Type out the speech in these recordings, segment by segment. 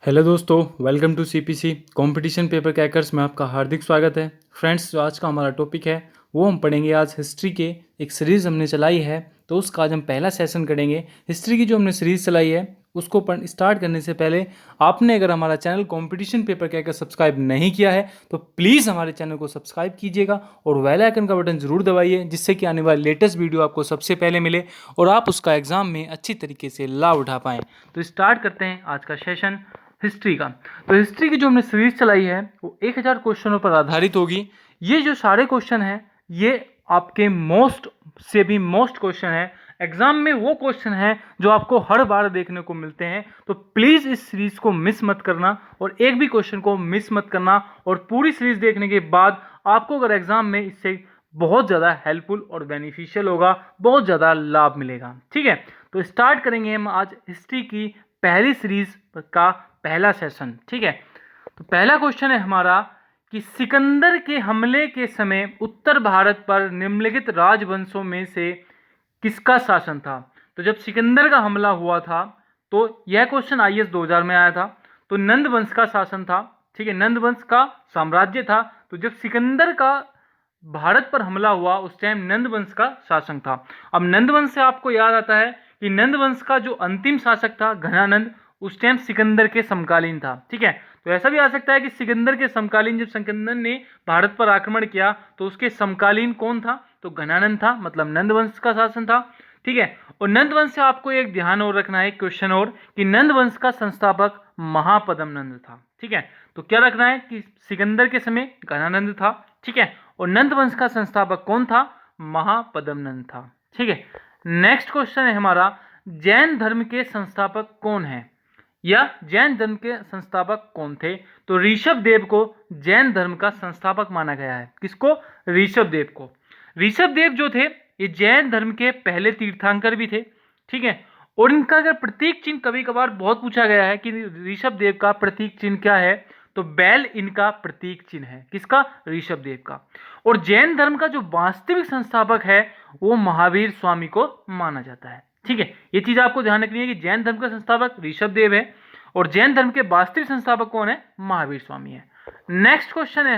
Hello दोस्तों, welcome to CPC competition paper crackers में आपका हार्दिक स्वागत है। फ्रेंड्स, जो आज का हमारा टॉपिक है वो हम पढ़ेंगे आज हिस्ट्री के। एक सीरीज़ हमने चलाई है तो उसका आज हम पहला सेशन करेंगे। हिस्ट्री की जो हमने सीरीज़ चलाई है उसको स्टार्ट करने से पहले आपने अगर हमारा channel competition paper cracker subscribe नहीं किया है तो प्लीज़ हमारे चैनल को सब्सक्राइब कीजिएगा और बेल आइकन का बटन ज़रूर दबाइए, जिससे कि आने वाली लेटेस्ट वीडियो आपको सबसे पहले मिले और आप उसका एग्ज़ाम में अच्छी तरीके से लाभ उठा पाएँ। तो स्टार्ट करते हैं आज का सेशन हिस्ट्री का। तो हिस्ट्री की जो हमने सीरीज चलाई है वो 1000 क्वेश्चनों पर आधारित होगी। ये जो सारे क्वेश्चन हैं ये आपके मोस्ट से भी मोस्ट क्वेश्चन है। एग्जाम में वो क्वेश्चन है जो आपको हर बार देखने को मिलते हैं। तो प्लीज इस सीरीज को मिस मत करना और एक भी क्वेश्चन को मिस मत करना। और पूरी सीरीज देखने के बाद आपको अगर एग्जाम में इससे बहुत ज़्यादा हेल्पफुल और बेनिफिशियल होगा, बहुत ज़्यादा लाभ मिलेगा। ठीक है, तो स्टार्ट करेंगे हम आज हिस्ट्री की पहली सीरीज का पहला सेशन। ठीक है, तो पहला क्वेश्चन है हमारा कि सिकंदर के हमले के समय उत्तर भारत पर निम्नलिखित राजवंशों में से किसका शासन था। तो जब सिकंदर का हमला हुआ था तो यह क्वेश्चन आईएएस 2000 में आया था। तो नंद वंश का शासन था। ठीक है, नंद वंश का साम्राज्य था। तो जब सिकंदर का भारत पर हमला हुआ उस टाइम नंद वंश का शासन था। अब नंद वंश से आपको याद आता है कि नंद वंश का जो अंतिम शासक था घनानंद, उस टाइम सिकंदर के समकालीन था। ठीक है, तो ऐसा भी आ सकता है कि सिकंदर के समकालीन जब सिकंदर ने भारत पर आक्रमण किया तो उसके समकालीन कौन था, तो घनानंद था, मतलब नंद वंश का शासन था। ठीक है, और नंद वंश से आपको एक ध्यान और रखना है, क्वेश्चन और, कि नंद वंश का संस्थापक महापद्म नंद था। ठीक है, तो क्या रखना है कि सिकंदर के समय घनानंद था। ठीक है, और नंद वंश का संस्थापक कौन था, महापद्म नंद था। ठीक है, नेक्स्ट क्वेश्चन है हमारा, जैन धर्म के संस्थापक कौन है या जैन धर्म के संस्थापक कौन थे। तो ऋषभ देव को जैन धर्म का संस्थापक माना गया है। किसको, ऋषभ देव को। ऋषभ देव जो थे ये जैन धर्म के पहले तीर्थंकर भी थे। ठीक है, और इनका अगर प्रतीक चिन्ह कभी कभार बहुत पूछा गया है कि ऋषभ देव का प्रतीक चिन्ह क्या है, तो बैल इनका प्रतीक चिन्ह है। किसका, ऋषभ देव का। और जैन धर्म का जो वास्तविक संस्थापक है वो महावीर स्वामी को माना जाता है। ठीक है, ये चीज आपको ध्यान रखनी है कि जैन धर्म का संस्थापक ऋषभ देव है और जैन धर्म के वास्तविक संस्थापक कौन है, महावीर स्वामी है। नेक्स्ट क्वेश्चन है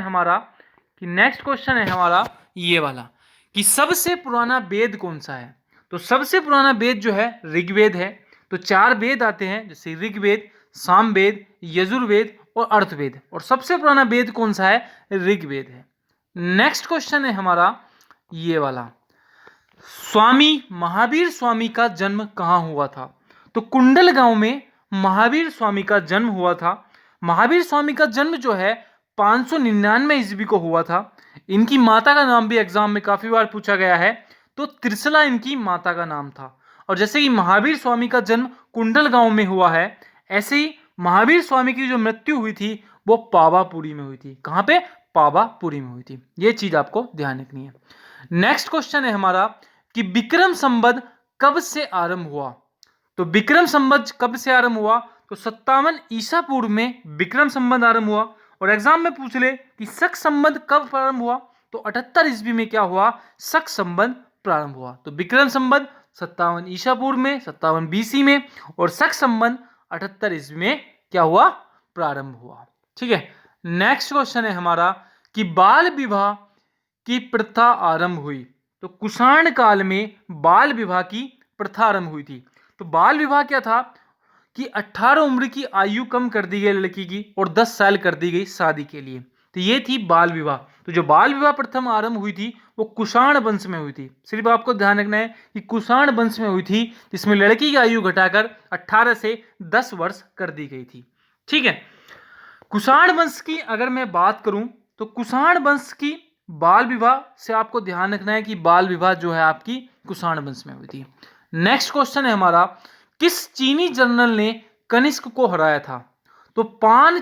हमारा ये वाला कि सबसे पुराना वेद कौन सा है। तो सबसे पुराना वेद जो है ऋग्वेद है। तो 4 वेद आते हैं, जैसे ऋग्वेद, सामवेद, यजुर्वेद और अर्थवेद, और सबसे पुराना वेद कौन सा है, ऋग्वेद है। नेक्स्ट क्वेश्चन है हमारा ये वाला, स्वामी महावीर स्वामी का जन्म कहाँ हुआ था। तो कुंडल गांव में महावीर स्वामी का जन्म हुआ था। महावीर स्वामी का जन्म जो है 599 ईस्वी को हुआ था। इनकी माता का नाम भी एग्जाम में काफी बार पूछा गया है, तो त्रिशला इनकी माता का नाम था। और जैसे कि महावीर स्वामी का जन्म कुंडल गांव में हुआ है, ऐसे ही महावीर स्वामी की जो मृत्यु हुई थी वो पावापुरी में हुई थी। कहां पे, पावापुरी में हुई थी। ये चीज आपको ध्यान रखनी है। नेक्स्ट क्वेश्चन है हमारा कि विक्रम संवत कब से आरंभ हुआ। तो विक्रम संवत कब से आरंभ हुआ, तो 57 ईसा पूर्व में विक्रम संवत आरंभ हुआ। और एग्जाम में पूछ ले कि शक संवत कब प्रारंभ हुआ, तो 78 ईस्वी में क्या हुआ, शक संवत प्रारंभ हुआ। तो विक्रम संवत 57 ईसा पूर्व में, 57 बीसी में, और शक संवत 78 ईस्वी में क्या हुआ, प्रारंभ हुआ। ठीक है, नेक्स्ट क्वेश्चन है हमारा कि बाल विवाह की प्रथा आरंभ हुई। तो कुषाण काल में बाल विवाह की प्रथा आरंभ हुई थी। तो बाल विवाह क्या था कि 18 उम्र की आयु कम कर दी गई लड़की की और 10 साल कर दी गई शादी के लिए। तो ये थी बाल विवाह। तो जो बाल विवाह प्रथम आरंभ हुई थी वो कुषाण वंश में हुई थी। सिर्फ आपको ध्यान रखना है कि कुषाण वंश में हुई थी, जिसमें लड़की की आयु घटाकर 18 से 10 वर्ष कर दी गई थी। ठीक है, कुषाण वंश की अगर मैं बात करूं तो कुषाण वंश की बाल विवाह से आपको ध्यान रखना है कि बाल विवाह जो है आपकी कुषाण वंश में हुई थी। नेक्स्ट क्वेश्चन है हमारा, किस चीनी जनरल ने कनिष्क को हराया था। तो पान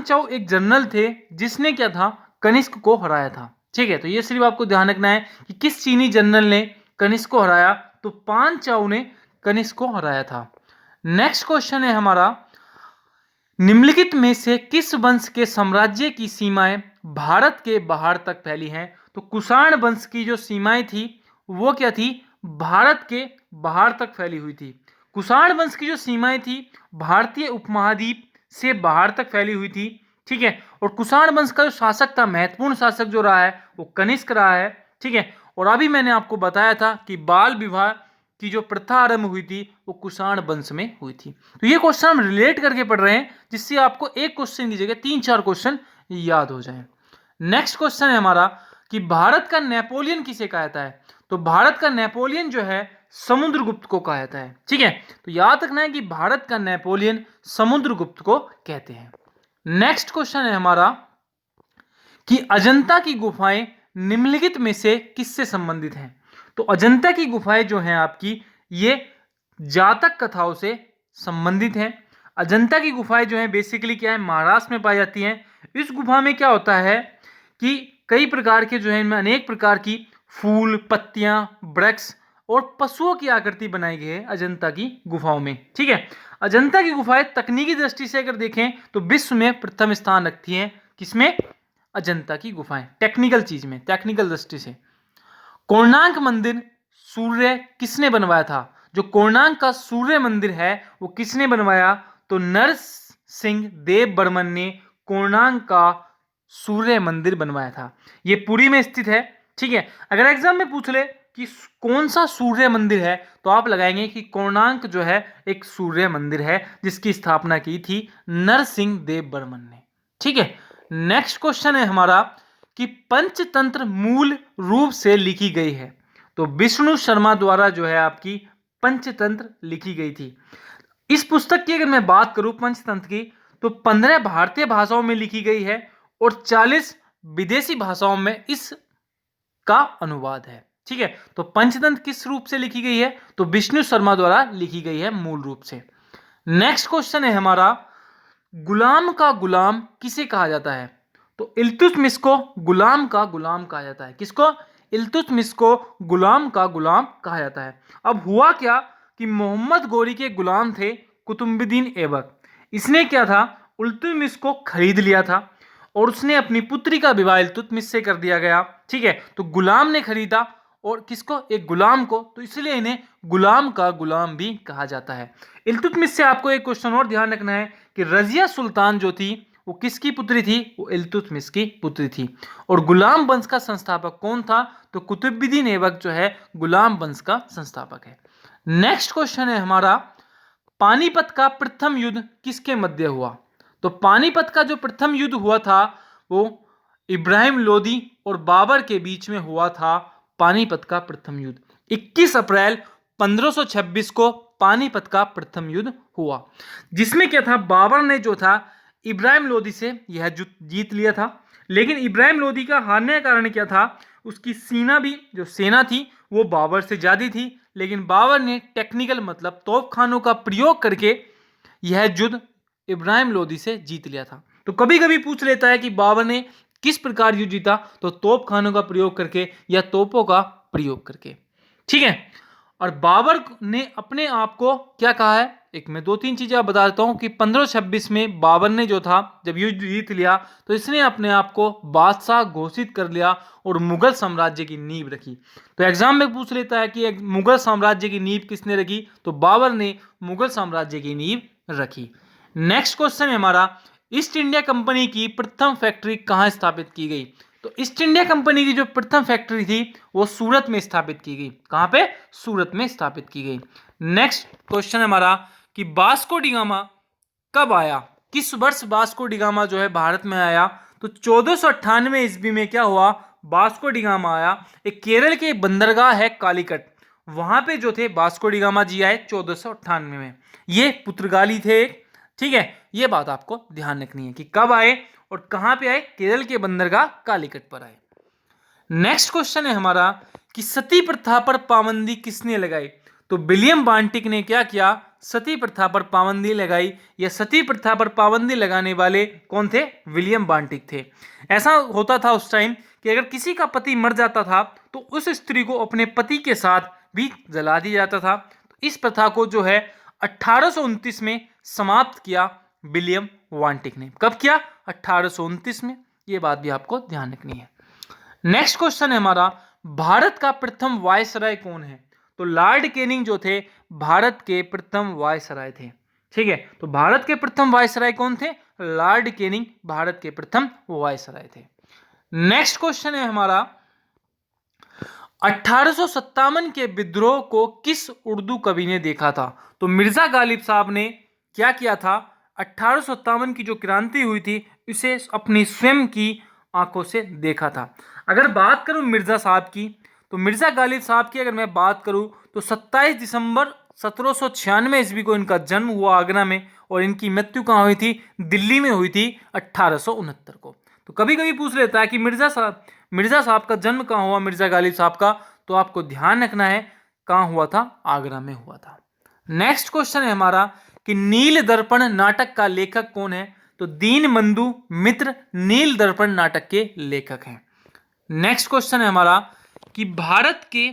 चाउ एक जनरल थे जिसने क्या था, कनिष्क को हराया था। ठीक है, तो ये सिर्फ आपको ध्यान रखना है कि किस चीनी जनरल ने कनिष्क को हराया, तो पान चाउ ने कनिष्क को हराया था। नेक्स्ट क्वेश्चन है हमारा, निम्नलिखित में से किस वंश के साम्राज्य की सीमाएं भारत के बाहर तक फैली हैं। तो कुषाण वंश की जो सीमाएं थी वो क्या थी, भारत के बाहर तक फैली हुई थी। कुषाण वंश की जो सीमाएं थी भारतीय उपमहाद्वीप से बाहर तक फैली हुई थी, ठीक है। और कुषाण वंश का जो शासक था, महत्वपूर्ण शासक जो रहा है वो कनिष्क रहा है, ठीक है। और अभी मैंने आपको बताया था कि बाल विवाह की जो प्रथा आरंभ हुई थी वो कुषाण वंश में हुई थी। तो ये क्वेश्चन हम रिलेट करके पढ़ रहे हैं जिससे आपको एक क्वेश्चन की जगह 3-4 क्वेश्चन याद हो जाए। नेक्स्ट क्वेश्चन है हमारा कि भारत का नेपोलियन किसे कहा जाता है। तो भारत का नेपोलियन जो है समुद्रगुप्त को कहा जाता है, ठीक है। तो याद रखना है कि भारत का नेपोलियन समुद्रगुप्त को कहते हैं। नेक्स्ट क्वेश्चन है हमारा कि अजंता की गुफाएं निम्नलिखित में से किससे संबंधित हैं। तो अजंता की गुफाएं जो हैं आपकी, ये जातक कथाओं से संबंधित हैं। अजंता की गुफाएं जो हैं बेसिकली क्या है, महाराष्ट्र में पाई जाती हैं। इस गुफा में क्या होता है कि कई प्रकार के जो है इनमें अनेक प्रकार की फूल, पत्तियां, वृक्ष और पशुओं की आकृति बनाई गई है अजंता की गुफाओं में, ठीक है। अजंता की गुफाएं तकनीकी दृष्टि से अगर देखें तो विश्व में प्रथम स्थान रखती हैं। किसमें? अजंता की गुफाएं, टेक्निकल चीज में, टेक्निकल दृष्टि से। कोणार्क मंदिर सूर्य किसने बनवाया था? जो कोणार्क का सूर्य मंदिर है वो किसने बनवाया? तो नरसिंह देव बर्मन ने कोणार्क का सूर्य मंदिर बनवाया था। ये पुरी में स्थित है, ठीक है। अगर एग्जाम में पूछ ले कि कौन सा सूर्य मंदिर है तो आप लगाएंगे कि कोणार्क जो है एक सूर्य मंदिर है जिसकी स्थापना की थी नरसिंह देव बर्मन ने, ठीक है। नेक्स्ट क्वेश्चन है हमारा कि पंचतंत्र मूल रूप से लिखी गई है। तो विष्णु शर्मा द्वारा जो है आपकी पंचतंत्र लिखी गई थी। इस पुस्तक की अगर मैं बात करूं पंचतंत्र की, तो 15 भारतीय भाषाओं में लिखी गई है और 40 विदेशी भाषाओं में इसका अनुवाद है, ठीक है। तो पंचतंत्र किस रूप से लिखी गई है? तो विष्णु शर्मा द्वारा लिखी गई है मूल रूप से। नेक्स्ट क्वेश्चन है हमारा, गुलाम का गुलाम किसे कहा जाता है? तो इल्तुतमिश को गुलाम का गुलाम कहा जाता है। किसको? इल्तुतमिश को गुलाम का गुलाम कहा जाता है। अब हुआ क्या कि मोहम्मद गोरी के गुलाम थे कुतुबुद्दीन ऐबक। इसने क्या था, इल्तुतमिश को खरीद लिया था और उसने अपनी पुत्री का विवाह इल्तुतमिश से कर दिया गया, ठीक है। तो गुलाम ने खरीदा और किसको? एक गुलाम को, तो इसलिए इन्हें गुलाम का गुलाम भी कहा जाता है। इल्तुतमिश से आपको एक क्वेश्चन और ध्यान रखना है कि रजिया सुल्तान जो थी वो किसकी पुत्री थी? वो इल्तुतमिश की पुत्री थी। और गुलाम वंश का संस्थापक कौन था? तो कुतुबुद्दीन ऐबक जो है गुलाम वंश का संस्थापक है। नेक्स्ट क्वेश्चन है हमारा, पानीपत का प्रथम युद्ध किसके मध्य हुआ? तो पानीपत का जो प्रथम युद्ध हुआ था वो इब्राहिम लोदी और बाबर के बीच में हुआ था। पानीपत का प्रथम युद्ध 21 अप्रैल 1526 को पानीपत का प्रथम युद्ध हुआ, जिसमें क्या था, बाबर ने जो था इब्राहिम लोदी से यह जीत लिया था। लेकिन इब्राहिम लोदी का हारने का कारण क्या था? उसकी सेना थी वो बाबर से ज्यादा थी, लेकिन बाबर ने टेक्निकल मतलब तोपखानों का प्रयोग करके यह युद्ध इब्राहिम लोदी से जीत लिया था। तो कभी कभी पूछ लेता है कि बाबर ने किस प्रकार युद्ध जीता? तो तोपखानों का प्रयोग करके या तोपों का प्रयोग करके, ठीक है। और बाबर ने अपने आप को क्या कहा है? एक मैं 2-3 चीजें आप बता देता हूं कि 1526 में बाबर ने जो था जब युद्ध जीत लिया तो इसने अपने आप को बादशाह घोषित कर लिया और मुगल साम्राज्य की नींव रखी। तो एग्जाम में पूछ लेता है कि मुगल साम्राज्य की नींव किसने रखी? तो बाबर ने मुगल साम्राज्य की नींव रखी। नेक्स्ट क्वेश्चन है हमारा, ईस्ट इंडिया कंपनी की प्रथम फैक्ट्री कहां स्थापित की गई? तो ईस्ट इंडिया कंपनी की जो प्रथम फैक्ट्री थी वो सूरत में स्थापित की गई। कहां पे? सूरत में स्थापित की गई। नेक्स्ट क्वेश्चन है हमारा कि वास्को डी गामा कब आया? किस वर्ष वास्को डी गामा जो है भारत में आया? तो 1498 ईस्वी में क्या हुआ? वास्को डी गामा आया। एक केरल के बंदरगाह है कालीकट, वहां पे जो थे वास्को डी गामा जी आए 1498 में। ये पुर्तगाली थे, ठीक है। ये बात आपको ध्यान रखनी है कि कब आए और कहां पे आए? केरल के बंदरगाह कालीकट पर आए। नेक्स्ट क्वेश्चन है हमारा कि सती प्रथा पर पाबंदी किसने लगाई? तो विलियम बांटिक ने क्या किया? सती प्रथा पर पाबंदी लगाई। या सती प्रथा पर पाबंदी लगाने वाले कौन थे? विलियम बांटिक थे। ऐसा होता था उस टाइम कि अगर किसी का पति मर जाता था तो उस स्त्री को अपने पति के साथ भी जला दिया जाता था। तो इस प्रथा को जो है 1829 में समाप्त किया विलियम वांटिक ने। कब किया? 1829 में। ये बात भी आपको ध्यान रखनी है। नेक्स्ट क्वेश्चन है हमारा, भारत का प्रथम वायसराय कौन है? तो लॉर्ड कैनिंग जो थे भारत के प्रथम वायसराय थे। ठीक है, तो भारत के प्रथम वायसराय कौन थे? लॉर्ड कैनिंग भारत के प्रथम वायसराय थे। नेक्स्ट क्वेश्चन है हमारा, 1857 के विद्रोह को किस उर्दू कवि ने देखा था? तो मिर्जा गालिब साहब ने क्या किया था? 1857 की जो क्रांति हुई थी इसे अपनी स्वयं की आंखों से देखा था। अगर बात करूं मिर्जा साहब की, तो मिर्जा गालिब साहब की अगर मैं बात करूं तो 27 दिसंबर 1796 ईस्वी को इनका जन्म हुआ आगरा में, और इनकी मृत्यु कहाँ हुई थी? दिल्ली में हुई थी 1869 को। तो कभी कभी पूछ लेता है कि मिर्जा साहब का जन्म कहाँ हुआ, मिर्जा गालिब साहब का, तो आपको ध्यान रखना है कहाँ हुआ था? आगरा में हुआ था। नेक्स्ट क्वेश्चन है हमारा कि नील दर्पण नाटक का लेखक कौन है? तो दीनबंधु मित्र नील दर्पण नाटक के लेखक हैं। नेक्स्ट क्वेश्चन है हमारा कि भारत के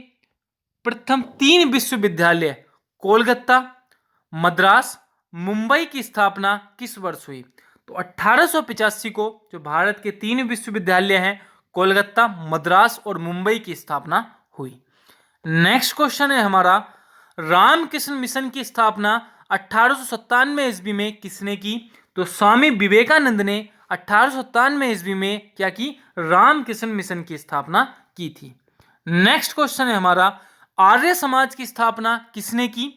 प्रथम 3 विश्वविद्यालय कोलकाता, मद्रास, मुंबई की स्थापना किस वर्ष हुई? तो 1885 को जो भारत के 3 विश्वविद्यालय हैं कोलकाता, मद्रास और मुंबई की स्थापना हुई। नेक्स्ट क्वेश्चन है हमारा, रामकृष्ण मिशन की स्थापना 1897 ईस्वी में किसने की? तो स्वामी विवेकानंद ने 1897 ईस्वी में क्या की? रामकृष्ण मिशन की स्थापना की थी। नेक्स्ट क्वेश्चन है हमारा, आर्य समाज की स्थापना किसने की?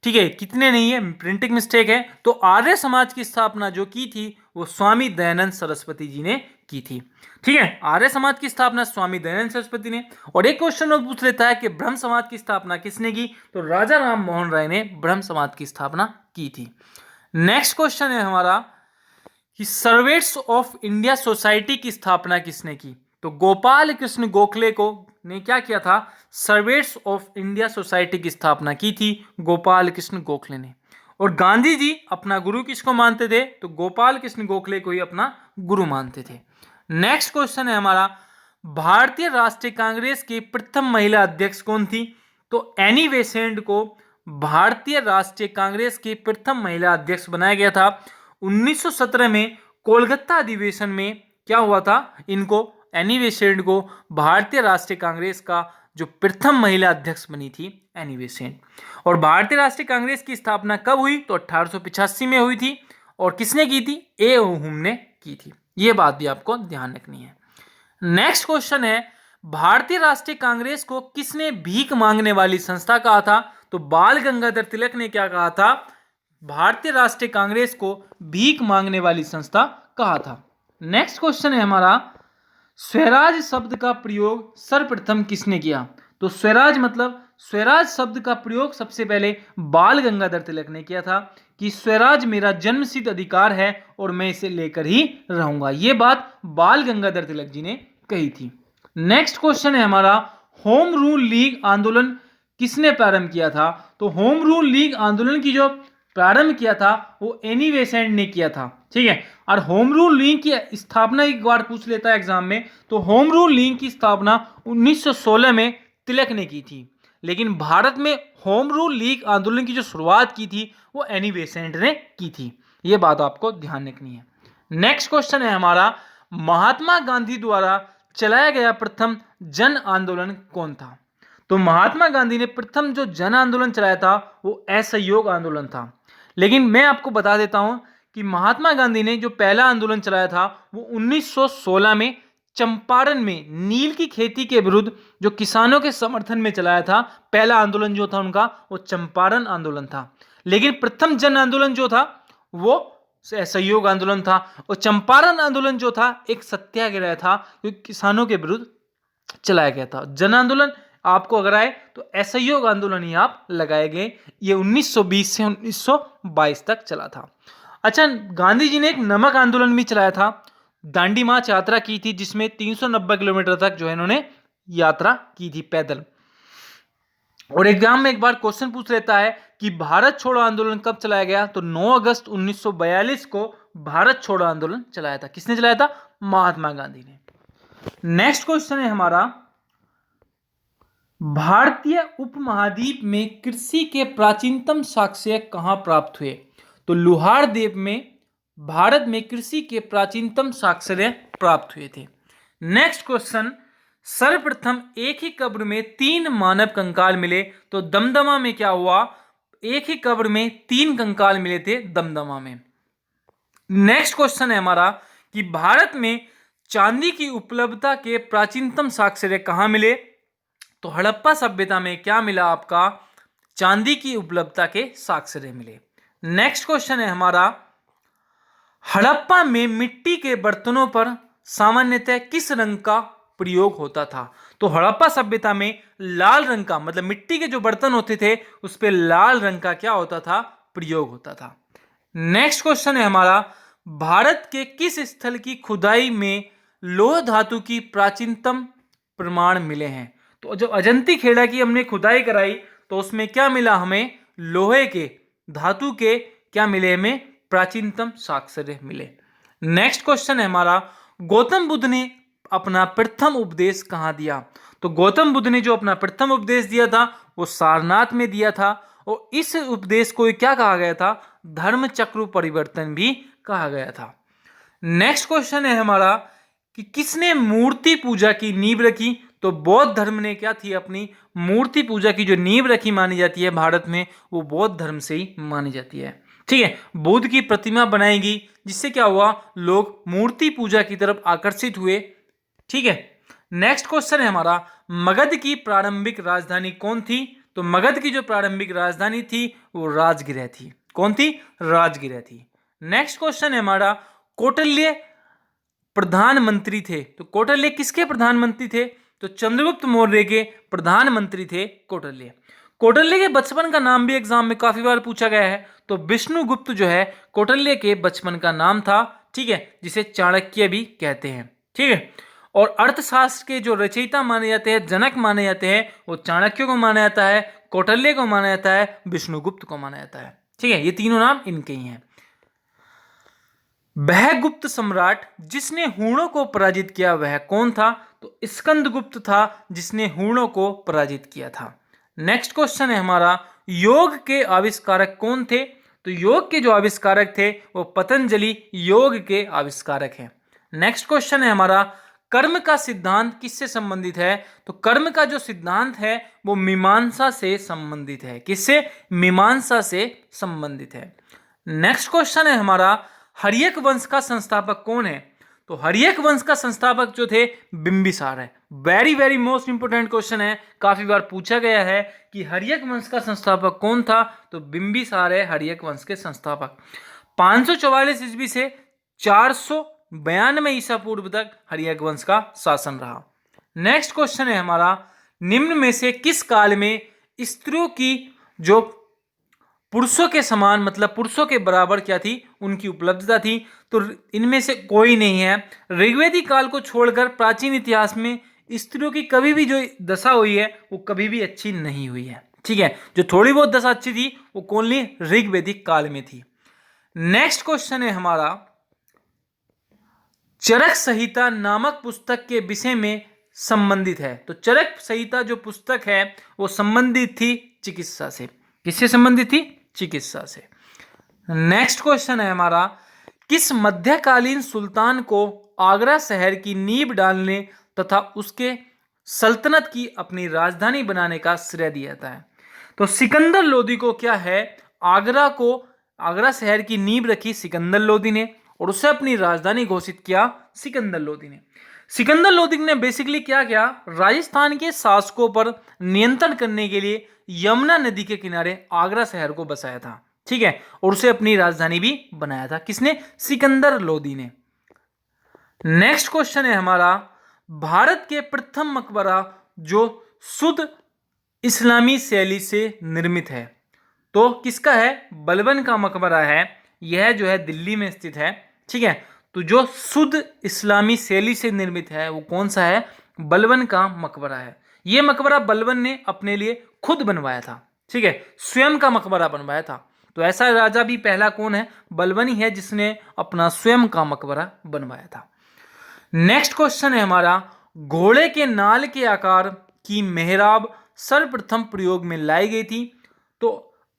ठीक है, कितने नहीं है, प्रिंटिंग मिस्टेक है। तो आर्य समाज की स्थापना जो की थी वो स्वामी दयानंद सरस्वती जी ने की थी। ठीक है, आर्य समाज की स्थापना स्वामी दयानंद सरस्वती ने। और एक क्वेश्चन और पूछ लेता है कि ब्रह्म समाज की स्थापना किसने की? तो राजा राम मोहन राय ने ब्रह्म समाज की स्थापना की थी। नेक्स्ट क्वेश्चन है हमारा कि सर्वेंट्स ऑफ इंडिया सोसाइटी की स्थापना किसने की? तो गोपाल कृष्ण गोखले को ने क्या किया था? सर्वेंट्स ऑफ इंडिया सोसाइटी की स्थापना की थी गोपाल कृष्ण गोखले ने। और गांधी जी अपना गुरु किसको मानते थे? तो गोपाल कृष्ण गोखले को ही अपना गुरु मानते थे। नेक्स्ट क्वेश्चन है हमारा, भारतीय राष्ट्रीय कांग्रेस की प्रथम महिला अध्यक्ष कौन थी? तो एनी बेसेंट को भारतीय राष्ट्रीय कांग्रेस की प्रथम महिला अध्यक्ष बनाया गया था। 1917 में कोलकाता अधिवेशन में क्या हुआ था? इनको एनी बेसेंट को भारतीय राष्ट्रीय कांग्रेस का जो प्रथम महिला अध्यक्ष बनी थी एनी बेसेंट। और भारतीय राष्ट्रीय कांग्रेस की स्थापना कब हुई? तो 1885 में हुई थी। और किसने की थी? ए हुम ने की थी। ये बात भी आपको ध्यान रखनी है। नेक्स्ट क्वेश्चन है, भारतीय राष्ट्रीय कांग्रेस को किसने भीख मांगने वाली संस्था कहा था? तो बाल गंगाधर तिलक ने क्या कहा था? भारतीय राष्ट्रीय कांग्रेस को भीख मांगने वाली संस्था कहा था। नेक्स्ट क्वेश्चन है हमारा, स्वराज शब्द का प्रयोग सर्वप्रथम किसने किया? तो स्वराज शब्द का प्रयोग सबसे पहले बाल गंगाधर तिलक ने किया था कि स्वराज मेरा जन्मसिद्ध अधिकार है और मैं इसे लेकर ही रहूंगा। यह बात बाल गंगाधर तिलक जी ने कही थी। नेक्स्ट क्वेश्चन है हमारा, होम रूल लीग आंदोलन किसने प्रारंभ किया था? तो होम रूल लीग आंदोलन की जो प्रारंभ किया था वो एनी बेसेंट ने किया था। ठीक है, और होम रूल लीग की स्थापना एक बार पूछ लेता है एग्जाम में, तो होम रूल लीग की स्थापना 1916 में तिलक ने की थी, लेकिन भारत में होम रूल लीग आंदोलन की जो शुरुआत की थी वो एनी बेसेंट ने की थी। ये बात आपको ध्यान रखनी है। नेक्स्ट क्वेश्चन है हमारा, महात्मा गांधी द्वारा चलाया गया प्रथम जन आंदोलन कौन था? तो महात्मा गांधी ने प्रथम जो जन आंदोलन चलाया था वो असहयोग आंदोलन था। लेकिन मैं आपको बता देता हूं कि महात्मा गांधी ने जो पहला आंदोलन चलाया था वो 1916 में चंपारण में नील की खेती के विरुद्ध जो किसानों के समर्थन में चलाया था। पहला आंदोलन जो था उनका वो चंपारण आंदोलन था। लेकिन प्रथम जन आंदोलन जो था वो असहयोग आंदोलन था। और चंपारण आंदोलन जो था एक सत्याग्रह था जो किसानों के विरुद्ध चलाया गया था। जन आंदोलन आपको अगर आए तो असहयोग आंदोलन ही आप लगाए गए। ये 1920 से 1922 तक चला था। अच्छा, गांधी जी ने एक नमक आंदोलन भी चलाया था, दांडी मार्च यात्रा की थी जिसमें 390 किलोमीटर तक जो है इन्होंने यात्रा की थी पैदल। और एग्जाम में एक बार क्वेश्चन पूछ लेता है कि भारत छोड़ो आंदोलन कब चलाया गया? तो 9 अगस्त 1942 को भारत छोड़ो आंदोलन चलाया था। किसने चलाया था? महात्मा गांधी ने। नेक्स्ट क्वेश्चन है हमारा, भारतीय उपमहाद्वीप में कृषि के प्राचीनतम साक्ष्य कहां प्राप्त हुए? तो लोहार द्वीप में भारत में कृषि के प्राचीनतम साक्ष्य प्राप्त हुए थे। नेक्स्ट क्वेश्चन, सर्वप्रथम एक ही कब्र में 3 मानव कंकाल मिले, तो दमदमा में क्या हुआ, एक ही कब्र में 3 कंकाल मिले थे दमदमा में। नेक्स्ट क्वेश्चन है हमारा कि भारत में चांदी की उपलब्धता के प्राचीनतम साक्ष्य कहां मिले, तो हड़प्पा सभ्यता में क्या मिला आपका, चांदी की उपलब्धता के साक्ष्य मिले। नेक्स्ट क्वेश्चन है हमारा, हड़प्पा में मिट्टी के बर्तनों पर सामान्यतः किस रंग का प्रयोग होता था, तो हड़प्पा सभ्यता में लाल रंग का, मतलब मिट्टी के जो बर्तन होते थे उस पे लाल रंग का क्या होता था, प्रयोग होता था। नेक्स्ट क्वेश्चन है हमारा, भारत के किस स्थल की खुदाई में लोह धातु की प्राचीनतम प्रमाण मिले हैं, तो जब अजंती खेड़ा की हमने खुदाई कराई तो उसमें क्या मिला हमें, लोहे के धातु के क्या मिले, हमें प्राचीनतम साक्ष्य मिले। नेक्स्ट क्वेश्चन है हमारा, गौतम बुद्ध ने अपना प्रथम उपदेश कहां दिया, तो गौतम बुद्ध ने जो अपना प्रथम उपदेश दिया था वो सारनाथ में दिया था, और इस उपदेश को क्या कहा गया था, धर्म चक्र परिवर्तन भी कहा गया था। नेक्स्ट क्वेश्चन है हमारा कि किसने मूर्ति पूजा की नींव रखी, तो बौद्ध धर्म ने क्या थी, अपनी मूर्ति पूजा की जो नींव रखी मानी जाती है भारत में, वो बौद्ध धर्म से ही मानी जाती है। ठीक है, बुद्ध की प्रतिमा बनाएगी जिससे क्या हुआ, लोग मूर्ति पूजा की तरफ आकर्षित हुए। ठीक है, नेक्स्ट क्वेश्चन है हमारा, मगध की प्रारंभिक राजधानी कौन थी, तो मगध की जो प्रारंभिक राजधानी थी वो राजगृह थी। कौन थी, राजगृह थी। नेक्स्ट क्वेश्चन है हमारा, कौटिल्य प्रधानमंत्री थे, तो कौटिल्य किसके प्रधानमंत्री थे, तो चंद्रगुप्त मौर्य के प्रधानमंत्री थे कौटिल्य। कौटिल्य के बचपन का नाम भी एग्जाम में काफी बार पूछा गया है, तो विष्णुगुप्त जो है कौटिल्य के बचपन का नाम था। ठीक है, जिसे चाणक्य भी कहते हैं। ठीक है, और अर्थशास्त्र के जो रचयिता माने जाते हैं, जनक माने जाते हैं, वो चाणक्य को माना जाता है, कौटिल्य को माना जाता है, विष्णुगुप्त को माना जाता है। ठीक है, ये तीनों नाम इनके ही हैं। वह गुप्त सम्राट जिसने हूणों को पराजित किया वह कौन था, तो स्कंदगुप्त था जिसने हूणों को पराजित किया था। नेक्स्ट क्वेश्चन है हमारा, योग के आविष्कारक कौन थे, तो योग के जो आविष्कारक थे वो पतंजलि योग के आविष्कारक हैं। नेक्स्ट क्वेश्चन है हमारा, कर्म का सिद्धांत किससे संबंधित है, तो कर्म का जो सिद्धांत है वो मीमांसा से संबंधित है। किससे, मीमांसा से संबंधित है। नेक्स्ट क्वेश्चन है हमारा, हर्यक वंश का संस्थापक कौन है, तो हर्यक वंश का संस्थापक जो थे बिंबिसार है। Very very most important question है, काफी बार पूछा गया है कि हर्यक वंश का संस्थापक कौन था, तो बिंबिसार है हर्यक वंश के संस्थापक। 544 ईस्वी से 492 ईसा पूर्व तक हर्यक वंश का शासन रहा। नेक्स्ट क्वेश्चन है हमारा, निम्न में से किस काल में स्त्रियों की जो पुरुषों के समान, मतलब पुरुषों के बराबर क्या थी, उनकी उपलब्धता थी, तो इनमें से कोई नहीं है। ऋग्वेदिक काल को छोड़कर प्राचीन इतिहास में स्त्रियों की कभी भी जो दशा हुई है वो कभी भी अच्छी नहीं हुई है। ठीक है, जो थोड़ी बहुत दशा अच्छी थी वो कौन ऋग्वेदिक काल में थी। नेक्स्ट क्वेश्चन है हमारा, चरक संहिता नामक पुस्तक के विषय में संबंधित है, तो चरक संहिता जो पुस्तक है वो संबंधित थी चिकित्सा से। किससे संबंधित थी, चिकित्सा से। नेक्स्ट क्वेश्चन है हमारा, किस मध्यकालीन सुल्तान को आगरा शहर की नींव डालने तथा उसके सल्तनत की अपनी राजधानी बनाने का श्रेय दिया जाता है, तो सिकंदर लोदी को क्या है, आगरा शहर की नींव रखी सिकंदर लोदी ने, और उसे अपनी राजधानी घोषित किया सिकंदर लोदी ने। सिकंदर लोदी ने बेसिकली क्या किया, राजस्थान के शासकों पर नियंत्रण करने के लिए यमुना नदी के किनारे आगरा शहर को बसाया था। ठीक है, और उसे अपनी राजधानी भी बनाया था। किसने, सिकंदर लोदी ने। नेक्स्ट क्वेश्चन है हमारा, भारत के प्रथम मकबरा जो शुद्ध इस्लामी शैली से निर्मित है, तो किसका है, बलबन का मकबरा है। यह जो है दिल्ली में स्थित है। ठीक है, तो जो शुद्ध इस्लामी शैली से निर्मित है वो कौन सा है, बलबन का मकबरा है। यह मकबरा बलबन ने अपने लिए खुद बनवाया था। ठीक है, स्वयं का मकबरा बनवाया था। तो ऐसा राजा भी पहला कौन है, बलबन ही है जिसने अपना स्वयं का मकबरा बनवाया था। नेक्स्ट क्वेश्चन है हमारा, घोड़े के नाल के आकार की मेहराब सर्वप्रथम प्रयोग में लाई गई थी, तो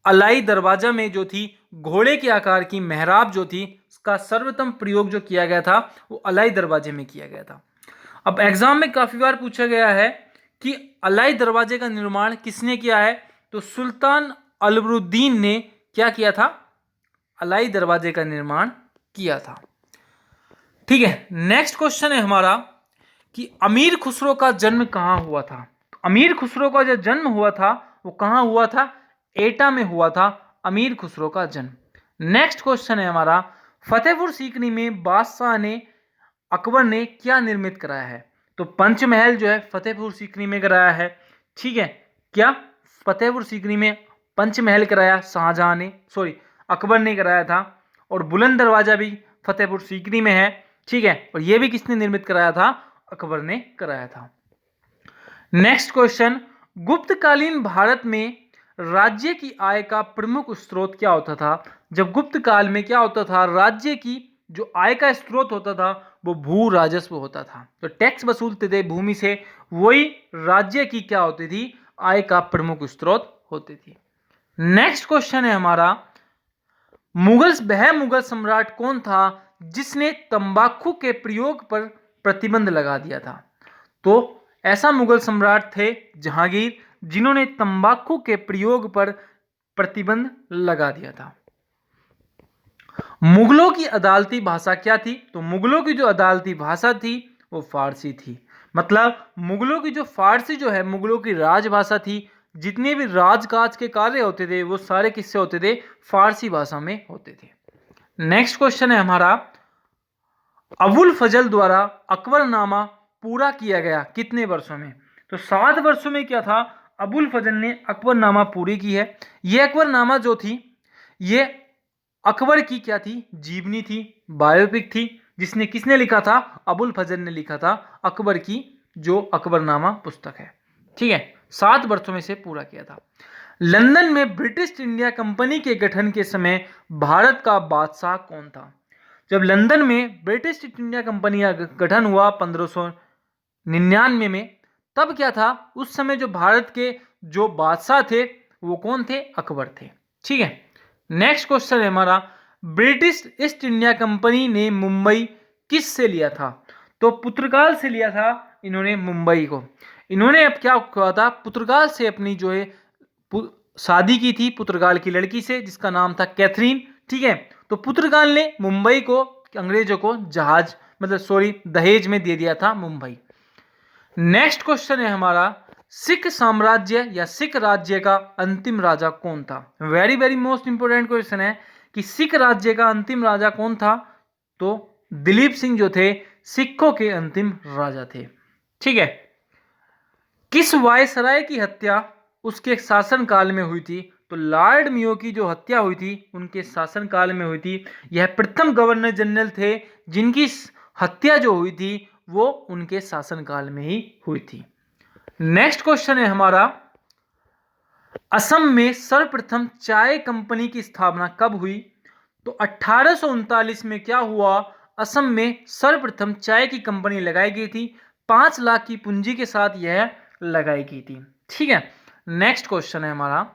अलाई दरवाजा में जो थी घोड़े के आकार की मेहराब जो थी उसका सर्वप्रथम प्रयोग जो किया गया था वो अलाई दरवाजे में किया गया था। अब एग्जाम में काफी बार पूछा गया है कि अलाई दरवाजे का निर्माण किसने किया है, तो सुल्तान अलबरुद्दीन ने क्या किया था, अलाई दरवाजे का निर्माण किया था। ठीक है, नेक्स्ट क्वेश्चन है हमारा कि अमीर खुसरो का जन्म कहाँ हुआ था। तो अमीर खुसरो का जो जन्म हुआ था वो कहाँ हुआ था, एटा में हुआ था अमीर खुसरो का जन्म। नेक्स्ट क्वेश्चन है हमारा, फतेहपुर सीकरी में बादशाह ने अकबर ने क्या निर्मित कराया है। तो पंचमहल जो है फतेहपुर सीकरी में कराया है। ठीक है, क्या फतेहपुर सीकरी में पंचमहल कराया शाहजहां ने, सॉरी अकबर ने कराया था। और बुलंद दरवाजा भी फतेहपुर सीकरी में है। ठीक है, और यह भी किसने निर्मित कराया था, अकबर ने कराया था। नेक्स्ट क्वेश्चन, गुप्तकालीन भारत में राज्य की आय का प्रमुख स्रोत क्या होता था। जब गुप्त काल में क्या होता था, राज्य की जो आय का स्रोत होता था वो भू राजस्व होता था। तो टैक्स वसूलते थे भूमि से, वही राज्य की क्या होती थी, आय का प्रमुख स्रोत होती थी। नेक्स्ट क्वेश्चन है हमारा, वह मुगल सम्राट कौन था जिसने तंबाकू के प्रयोग पर प्रतिबंध लगा दिया था। तो ऐसा मुगल सम्राट थे जहांगीर, जिन्होंने तंबाकू के प्रयोग पर प्रतिबंध लगा दिया था। मुगलों की अदालती भाषा क्या थी, तो मुगलों की जो अदालती भाषा थी वो फारसी थी। मतलब मुगलों की जो फारसी जो है मुगलों की राजभाषा थी। जितने भी राजकाज के कार्य होते थे वो सारे किससे होते थे, फारसी भाषा में होते थे। नेक्स्ट क्वेश्चन है हमारा, अबुल फजल द्वारा अकबरनामा पूरा किया गया कितने वर्षों में। तो 7 वर्षों में क्या था, अबुल फजल ने अकबरनामा पूरी की है। यह अकबरनामा जो थी ये अकबर की क्या थी, जीवनी थी, बायोपिक थी, जिसने किसने लिखा था, अबुल फजल ने लिखा था अकबर की जो अकबरनामा पुस्तक है। ठीक है, 7 वर्षों में से पूरा किया था। लंदन में ब्रिटिश इंडिया कंपनी के गठन के समय भारत का बादशाह कौन था। जब लंदन में ब्रिटिश इंडिया कंपनी का गठन हुआ 1599 में, तब क्या था, उस समय जो भारत के जो बादशाह थे वो कौन थे, अकबर थे। ठीक है, नेक्स्ट क्वेश्चन है हमारा, ब्रिटिश ईस्ट इंडिया कंपनी ने मुंबई किस से लिया था। तो पुर्तगाल से लिया था इन्होंने मुंबई को। इन्होंने अब क्या किया था, पुर्तगाल से अपनी जो है शादी की थी, पुर्तगाल की लड़की से जिसका नाम था कैथरीन। ठीक है, तो पुर्तगाल ने मुंबई को अंग्रेजों को जहाज दहेज में दे दिया था मुंबई। नेक्स्ट क्वेश्चन है हमारा, सिख साम्राज्य या सिख राज्य का अंतिम राजा कौन था। Very very most important question है कि सिख राज्य का अंतिम राजा कौन था। तो दिलीप सिंह जो थे सिखों के अंतिम राजा थे। ठीक है, किस वायसराय की हत्या उसके शासनकाल में हुई थी। तो लॉर्ड मियो की जो हत्या हुई थी उनके शासनकाल में हुई थी। यह प्रथम गवर्नर जनरल थे जिनकी हत्या जो हुई थी वो उनके शासनकाल में ही हुई थी। नेक्स्ट क्वेश्चन है हमारा, असम में सर्वप्रथम चाय कंपनी की स्थापना कब हुई। तो 1839 में क्या हुआ, असम में सर्वप्रथम चाय की कंपनी लगाई गई थी। 5 लाख की पूंजी के साथ यह लगाई गई थी। ठीक है, नेक्स्ट क्वेश्चन है हमारा,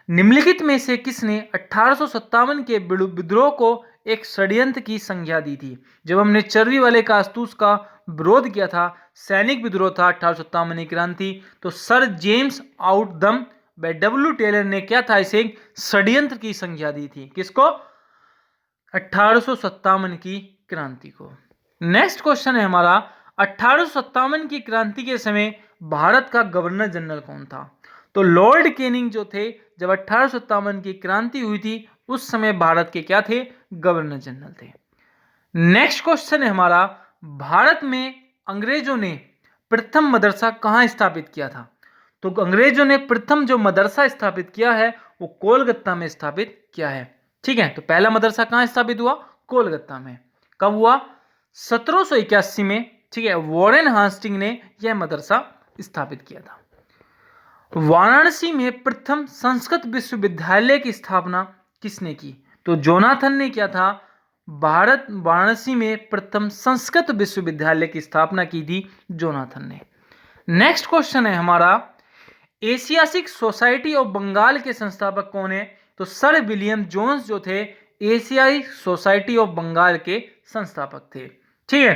निम्नलिखित में से किसने 1857 के विद्रोह को एक षड्यंत्र की संज्ञा दी थी। जब हमने चर्बी वाले कारतूस का विरोध किया था, सैनिक विद्रोह था 1857 की क्रांति, तो सर जेम्स आउटदम W टेलर ने क्या था, इसे षड्यंत्र की संज्ञा दी थी। किसको, 1857 की क्रांति को। नेक्स्ट क्वेश्चन है हमारा, 1857 की क्रांति के समय भारत का गवर्नर जनरल कौन था। तो लॉर्ड कैनिंग जो थे, जब 1857 की क्रांति हुई थी उस समय भारत के क्या थे, गवर्नर जनरल थे। नेक्स्ट क्वेश्चन है हमारा, भारत में अंग्रेजों ने प्रथम मदरसा कहां स्थापित किया था। तो अंग्रेजों ने प्रथम जो मदरसा स्थापित किया है वो कोलकाता में स्थापित किया है। ठीक है, तो पहला मदरसा कहां स्थापित हुआ, कोलकाता में। कब हुआ, 1781 में। ठीक है, वॉरेन हास्टिंग ने यह मदरसा स्थापित किया था। वाराणसी में प्रथम संस्कृत विश्वविद्यालय की स्थापना किसने की। तो जोनाथन ने क्या था, वाराणसी में प्रथम संस्कृत विश्वविद्यालय की स्थापना की थी जोनाथन ने। नेक्स्ट क्वेश्चन है हमारा, एशियाटिक सोसाइटी ऑफ बंगाल के संस्थापक कौन है। तो सर विलियम जोन्स जो थे एशियाई सोसाइटी ऑफ बंगाल के संस्थापक थे। ठीक है,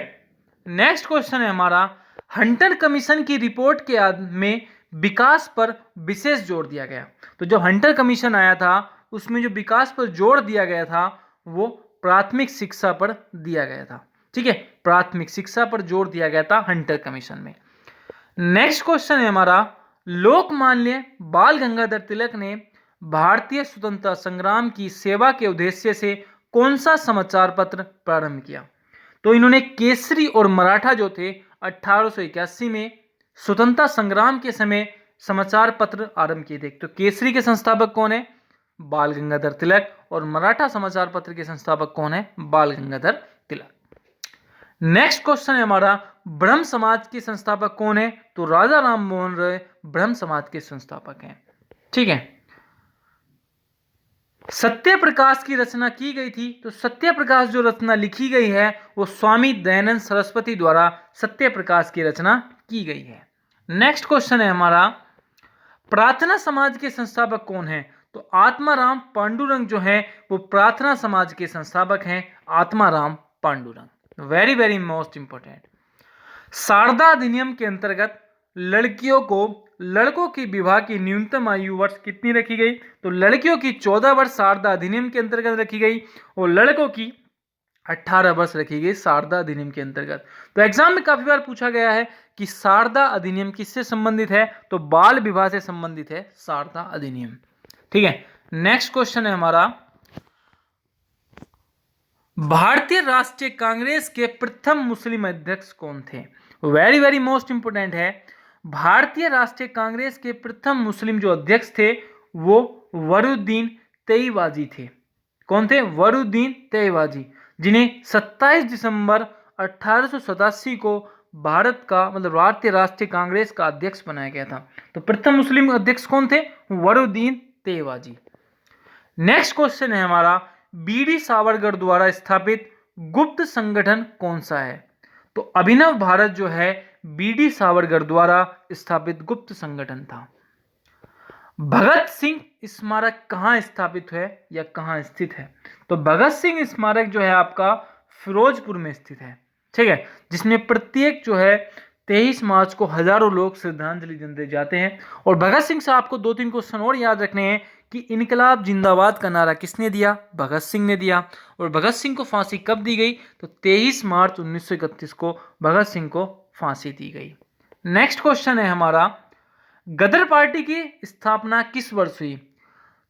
नेक्स्ट क्वेश्चन है हमारा, हंटर कमीशन की रिपोर्ट के में विकास पर विशेष जोर दिया गया। तो जो हंटर कमीशन आया था उसमें जो विकास पर जोर दिया गया था वो प्राथमिक शिक्षा पर दिया गया था। ठीक है, प्राथमिक शिक्षा पर जोर दिया गया था हंटर कमीशन में। नेक्स्ट क्वेश्चन है हमारा, लोकमान्य बाल गंगाधर तिलक ने भारतीय स्वतंत्रता संग्राम की सेवा के उद्देश्य से कौन सा समाचार पत्र प्रारंभ किया? तो इन्होंने केसरी और मराठा जो थे 1881 में स्वतंत्रता संग्राम के समय समाचार पत्र आरंभ किए थे। तो केसरी के संस्थापक कौन है? बाल गंगाधर तिलक। और मराठा समाचार पत्र के संस्थापक कौन है? बाल गंगाधर तिलक। नेक्स्ट क्वेश्चन है हमारा, ब्रह्म समाज के संस्थापक कौन है? तो राजा राम मोहन राय ब्रह्म समाज के संस्थापक हैं। ठीक है, सत्य प्रकाश की रचना की गई थी। तो सत्य प्रकाश जो रचना लिखी गई है वो स्वामी दयानंद सरस्वती द्वारा सत्य प्रकाश की रचना की गई है। नेक्स्ट क्वेश्चन है हमारा, प्रार्थना समाज के संस्थापक कौन है? तो आत्माराम पांडुरंग जो है वो प्रार्थना समाज के संस्थापक हैं, Atmaram Pandurang. Very very most important. Sharda अधिनियम के अंतर्गत लड़कियों को लड़कों की विवाह की न्यूनतम आयु वर्ष कितनी रखी गई? तो लड़कियों की 14 वर्ष शारदा अधिनियम के अंतर्गत रखी गई और लड़कों की 18 वर्ष रखी गई शारदा अधिनियम के अंतर्गत। तो एग्जाम में काफी बार पूछा गया है कि शारदा अधिनियम किससे संबंधित है? तो बाल विवाह से संबंधित है शारदा अधिनियम। ठीक है, नेक्स्ट क्वेश्चन है हमारा, भारतीय राष्ट्रीय कांग्रेस के प्रथम मुस्लिम अध्यक्ष कौन थे? वेरी वेरी मोस्ट इंपोर्टेंट है। भारतीय राष्ट्रीय कांग्रेस के प्रथम मुस्लिम जो अध्यक्ष थे वो वरुद्दीन तैयबाजी थे। कौन थे? वरुद्दीन तैयबाजी, जिन्हें 27 दिसंबर 1887 को भारत का मतलब भारतीय राष्ट्रीय कांग्रेस का अध्यक्ष बनाया गया था। तो प्रथम मुस्लिम अध्यक्ष कौन थे? वरुद्दीन तैयबाजी। नेक्स्ट क्वेश्चन है हमारा, बीडी सावरकर द्वारा स्थापित गुप्त संगठन कौन सा है? तो अभिनव भारत जो है बीडी सावरकर द्वारा स्थापित गुप्त संगठन था। भगत सिंह स्मारक कहां स्थापित है या कहां स्थित है? तो भगत सिंह स्मारक जो है आपका फिरोजपुर में स्थित है। ठीक है, जिसमें प्रत्येक जो है 23 मार्च को हजारों लोग श्रद्धांजलि देने जाते हैं। और भगत सिंह से आपको 2-3 क्वेश्चन और याद रखने हैं कि इनकलाब जिंदाबाद का नारा किसने दिया? भगत सिंह ने दिया। और भगत सिंह को फांसी कब दी गई? तो 23 मार्च 1931 को भगत सिंह को फांसी दी गई। नेक्स्ट क्वेश्चन है हमारा, गदर पार्टी की स्थापना किस वर्ष हुई?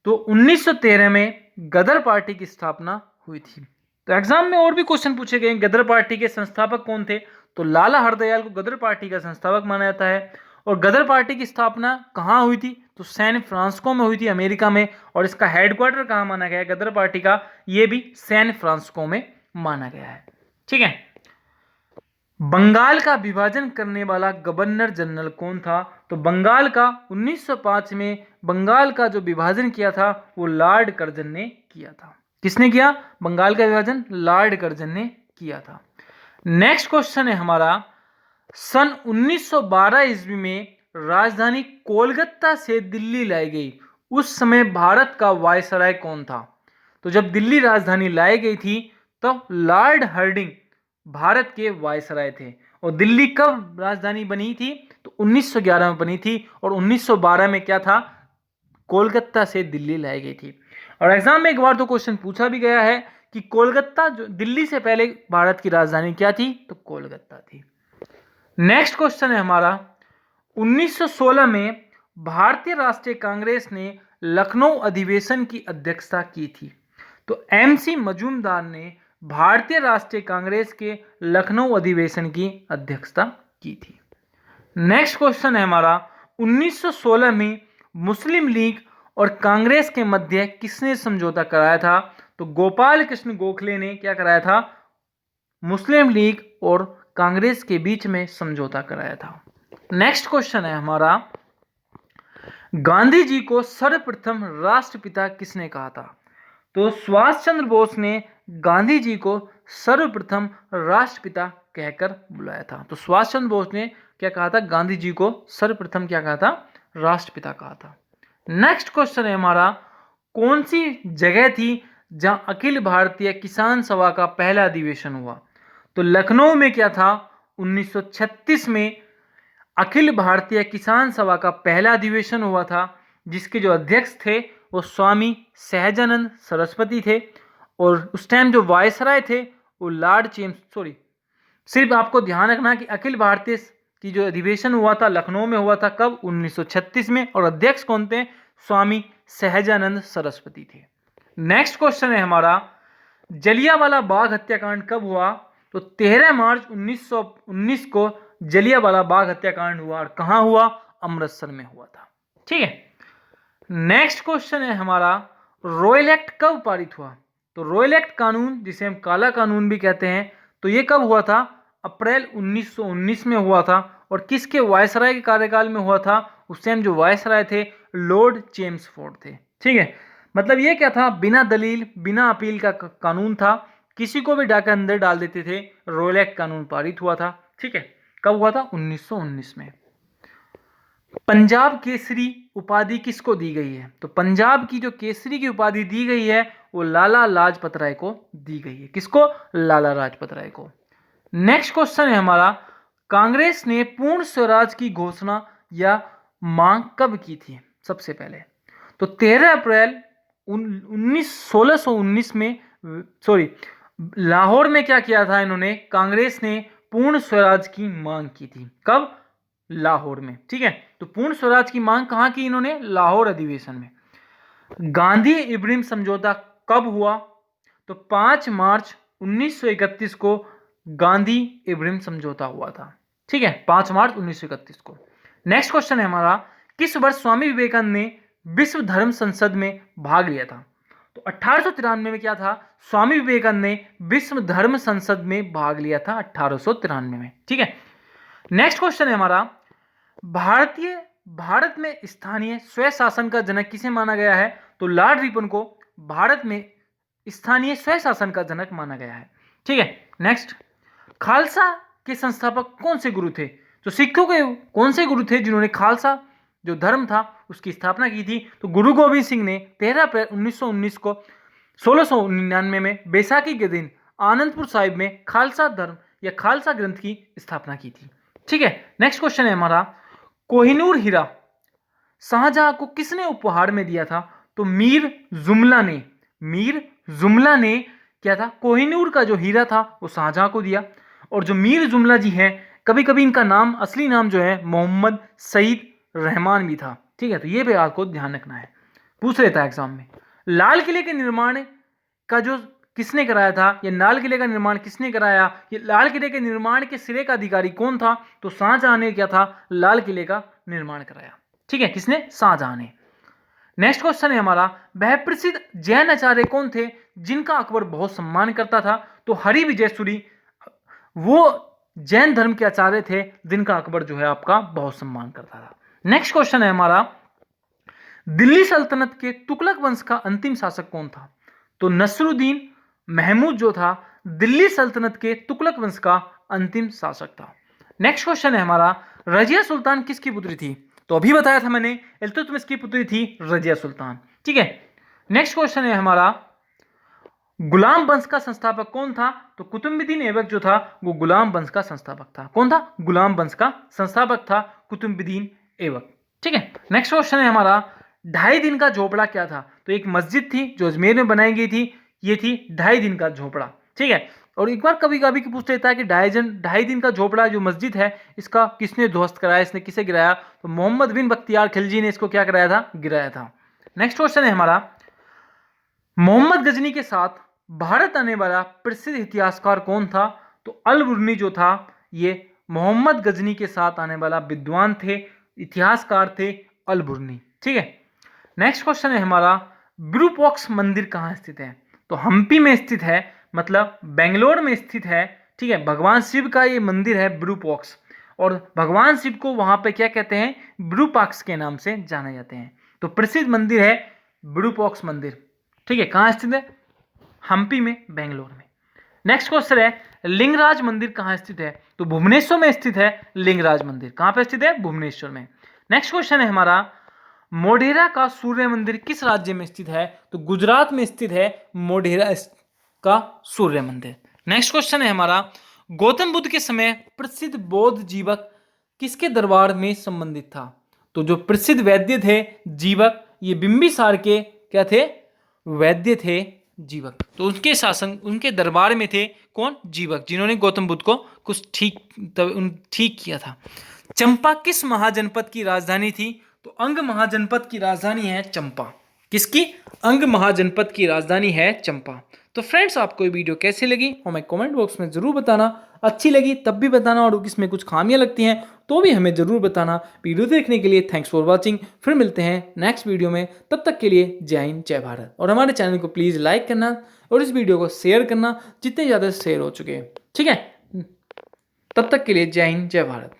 तो 1913 में गदर पार्टी की स्थापना हुई थी। तो एग्जाम में और भी क्वेश्चन पूछे गए, गदर पार्टी के संस्थापक कौन थे? तो लाला हरदयाल को गदर पार्टी का संस्थापक माना जाता है। और गदर पार्टी की स्थापना कहाँ हुई थी? तो सैन फ्रांसिस्को में हुई थी, अमेरिका में। और इसका हेडक्वार्टर कहाँ माना गया है गदर पार्टी का? ये भी सैन फ्रांसिस्को में माना गया है। ठीक है, बंगाल का विभाजन करने वाला गवर्नर जनरल कौन था? तो बंगाल का 1905 में बंगाल का जो विभाजन किया था वो लॉर्ड कर्जन ने किया था। किसने किया? बंगाल का विभाजन लॉर्ड कर्जन ने किया था। नेक्स्ट क्वेश्चन है हमारा, सन 1912 ईस्वी में राजधानी कोलकाता से दिल्ली लाई गई, उस समय भारत का वायसराय कौन था? तो जब दिल्ली राजधानी लाई गई थी तब लॉर्ड हार्डिंग भारत के वायसराय थे। और दिल्ली कब राजधानी बनी थी? तो 1911 में बनी थी। और 1912 में क्या था? कोलकाता से दिल्ली लाई गई थी। और एग्जाम में एक बार तो क्वेश्चन पूछा भी गया है कि कोलकाता जो दिल्ली से पहले भारत की राजधानी क्या थी? तो कोलकाता थी। नेक्स्ट क्वेश्चन है हमारा, 1916 में भारतीय राष्ट्रीय कांग्रेस ने लखनऊ अधिवेशन की अध्यक्षता की थी। तो एमसी मजूमदार ने भारतीय राष्ट्रीय कांग्रेस के लखनऊ अधिवेशन की अध्यक्षता की थी। नेक्स्ट क्वेश्चन है हमारा, 1916 में मुस्लिम लीग और कांग्रेस के मध्य किसने समझौता कराया था? तो गोपाल कृष्ण गोखले ने क्या कराया था? मुस्लिम लीग और कांग्रेस के बीच में समझौता कराया था। नेक्स्ट क्वेश्चन है हमारा, गांधी जी को सर्वप्रथम राष्ट्रपिता किसने कहा था? तो सुभाष चंद्र बोस ने गांधी जी को सर्वप्रथम राष्ट्रपिता कहकर बुलाया था। तो सुभाष चंद्र बोस ने क्या कहा था? गांधी जी को सर्वप्रथम क्या कहा था? राष्ट्रपिता कहा था। नेक्स्ट क्वेश्चन है हमारा, कौन सी जगह थी जहां अखिल भारतीय किसान सभा का पहला अधिवेशन हुआ? तो लखनऊ में क्या था? 1936 में अखिल भारतीय किसान सभा का पहला अधिवेशन हुआ था, जिसके जो अध्यक्ष थे वो स्वामी सहजानंद सरस्वती थे, और उस टाइम जो वायसराय थे वो लॉर्ड चेम्स। सिर्फ आपको ध्यान रखना कि अखिल भारतीय की जो अधिवेशन हुआ था लखनऊ में हुआ था, कब? 1936 में, और अध्यक्ष कौन थे? स्वामी सहजानंद सरस्वती थे। नेक्स्ट क्वेश्चन है हमारा, जलियांवाला बाग हत्याकांड कब हुआ? तो 13 मार्च 1919 को जलियांवाला बाग हत्याकांड हुआ, और कहां हुआ? अमृतसर में हुआ था। ठीक है। नेक्स्ट क्वेश्चन है हमारा, रॉयल एक्ट कब पारित हुआ? तो रॉयल एक्ट कानून, जिसे हम काला कानून भी कहते हैं, तो ये कब हुआ था? अप्रैल 1919 में हुआ था, और किसके वायसराय के कार्यकाल में हुआ था? उस टाइम जो वायसराय थे लॉर्ड चेम्सफोर्ड थे। ठीक है, मतलब ये क्या था? बिना दलील बिना अपील का कानून था, किसी को भी डाके अंदर डाल देते थे। रॉयल एक्ट कानून पारित हुआ था। ठीक है, कब हुआ था? 1919 में। पंजाब केसरी उपाधि किसको दी गई है? तो पंजाब की जो केसरी की उपाधि दी गई है वो लाला लाजपत राय को दी गई है। किसको? लाला लाजपत राय को। नेक्स्ट क्वेश्चन है हमारा, कांग्रेस ने पूर्ण स्वराज की घोषणा या मांग कब की थी? सबसे पहले तो 13 अप्रैल 1619 में, लाहौर में क्या किया था इन्होंने? कांग्रेस ने पूर्ण स्वराज की मांग की थी। कब? लाहौर में। ठीक है, तो पूर्ण स्वराज की मांग कहां की इन्होंने? लाहौर अधिवेशन में। गांधी इब्राहिम समझौता कब हुआ? तो 5 मार्च 1931 को गांधी इब्राहिम समझौता हुआ था। ठीक है, 5 मार्च 1931 को। नेक्स्ट क्वेश्चन है हमारा, किस वर्ष स्वामी विवेकानंद ने विश्व धर्म संसद में भाग लिया था? तो 1893 में क्या था? स्वामी विवेकानंद ने विश्व धर्म संसद में भाग लिया था 1893 में। ठीक है। नेक्स्ट क्वेश्चन है हमारा, भारत में स्थानीय स्वय शासन का जनक किसे माना गया है? तो लॉर्ड रिपन को भारत में स्थानीय स्वय शासन का जनक माना गया है। ठीक है। नेक्स्ट, खालसा के संस्थापक कौन से गुरु थे? तो सिखों के कौन से गुरु थे जिन्होंने खालसा जो धर्म था उसकी स्थापना की थी? तो गुरु गोविंद सिंह ने 13 अप्रैल 1919 को 1699 में बैसाखी के दिन आनंदपुर साहिब में खालसा धर्म या खालसा ग्रंथ की स्थापना की थी। ठीक है। नेक्स्ट क्वेश्चन है हमारा, कोहिनूर हीरा शाहजहां को किसने उपहार में दिया था? तो मीर जुमला ने क्या था? कोहिनूर का जो हीरा था वो शाहजहां को दिया। और जो मीर जुमला जी हैं, कभी कभी इनका नाम, असली नाम जो है मोहम्मद सईद रहमान भी था। ठीक है, तो ये भी आपको ध्यान रखना है, पूछ लेता है एग्जाम में। लाल किले के निर्माण का जो किसने कराया था? ये लाल किले का निर्माण किसने कराया? ये लाल किले के निर्माण के सिरे का अधिकारी कौन था? तो शाहजहां ने क्या था? लाल किले का निर्माण कराया। ठीक है, किसने? शाहजहां ने। नेक्स्ट क्वेश्चन है हमारा, वह प्रसिद्ध जैन आचार्य कौन थे जिनका अकबर बहुत सम्मान करता था? तो हरि विजय सूरी वो जैन धर्म के आचार्य थे जिनका अकबर जो है आपका बहुत सम्मान करता था। नेक्स्ट क्वेश्चन है हमारा, दिल्ली सल्तनत के तुगलक वंश का अंतिम शासक कौन था? तो नसरुद्दीन महमूद जो था दिल्ली सल्तनत के तुगलक वंश का अंतिम शासक था। नेक्स्ट क्वेश्चन है हमारा, रजिया सुल्तान किसकी पुत्री थी? तो अभी बताया था मैंने, इल्तुतमिश की पुत्री थी रजिया सुल्तान। ठीक है। नेक्स्ट क्वेश्चन है हमारा, गुलाम वंश का संस्थापक कौन था? तो कुतुबुद्दीन ऐबक जो था वो गुलाम वंश का संस्थापक था। कौन था? गुलाम वंश का संस्थापक था कुतुबुद्दीन ऐबक। ठीक है। नेक्स्ट क्वेश्चन है हमारा, 2.5 दिन का झोपड़ा क्या था? तो एक मस्जिद थी जो अजमेर में बनाई गई थी, ये थी 2.5 दिन का झोपड़ा। ठीक है। और एक बार कभी कभी पूछ लेता है कि 2.5 दिन का झोपड़ा जो मस्जिद है इसका किसने ध्वस्त कराया, इसने किसे गिराया? तो मोहम्मद बिन बख्तियार खिलजी ने इसको क्या कराया था? गिराया था। नेक्स्ट क्वेश्चन है हमारा, मोहम्मद गजनी के साथ भारत आने वाला प्रसिद्ध इतिहासकार कौन था? तो अल-बुर्नी जो था ये मोहम्मद गजनी के साथ आने वाला विद्वान थे, इतिहासकार थे अल-बुर्नी। ठीक है। नेक्स्ट क्वेश्चन है हमारा, विरूपाक्ष मंदिर कहाँ स्थित है? तो हम्पी में स्थित है, मतलब बेंगलोर में स्थित है। ठीक है, भगवान शिव का ये मंदिर है विरूपाक्ष, और भगवान शिव को वहां पे क्या कहते हैं? विरूपाक्ष के नाम से जाने जाते हैं। तो प्रसिद्ध मंदिर है विरूपाक्ष मंदिर। ठीक है, कहाँ स्थित है? हम्पी में, बेंगलोर में। नेक्स्ट क्वेश्चन है, लिंगराज मंदिर कहाँ स्थित है? तो भुवनेश्वर में स्थित है लिंगराज मंदिर। कहाँ पे स्थित है? भुवनेश्वर में। नेक्स्ट क्वेश्चन है हमारा, मोढेरा का सूर्य मंदिर किस राज्य में स्थित है? तो गुजरात में स्थित है मोढेरा का सूर्य मंदिर। नेक्स्ट क्वेश्चन है हमारा, गौतम बुद्ध के समय प्रसिद्ध बौद्ध जीवक किसके दरबार में संबंधित था? तो जो प्रसिद्ध वैद्य थे जीवक, ये बिंबिसार के क्या थे? वैद्य थे जीवक। तो उनके शासन, उनके दरबार में थे कौन? जीवक, जिन्होंने गौतम बुद्ध को कुछ ठीक किया था। चंपा किस महाजनपद की राजधानी थी? तो अंग महाजनपद की राजधानी है चंपा। किसकी? अंग महाजनपद की राजधानी है चंपा। तो फ्रेंड्स, आपको ये वीडियो कैसी लगी हमें कमेंट बॉक्स में जरूर बताना। अच्छी लगी तब भी बताना, और इसमें कुछ खामियां लगती हैं तो भी हमें जरूर बताना। वीडियो देखने के लिए थैंक्स फॉर वॉचिंग। फिर मिलते हैं नेक्स्ट वीडियो में, तब तक के लिए जय हिंद जय भारत। और हमारे चैनल को प्लीज़ लाइक करना और इस वीडियो को शेयर करना जितने ज़्यादा शेयर हो चुके हैं, ठीक है। तब तक के लिए जय हिंद जय भारत।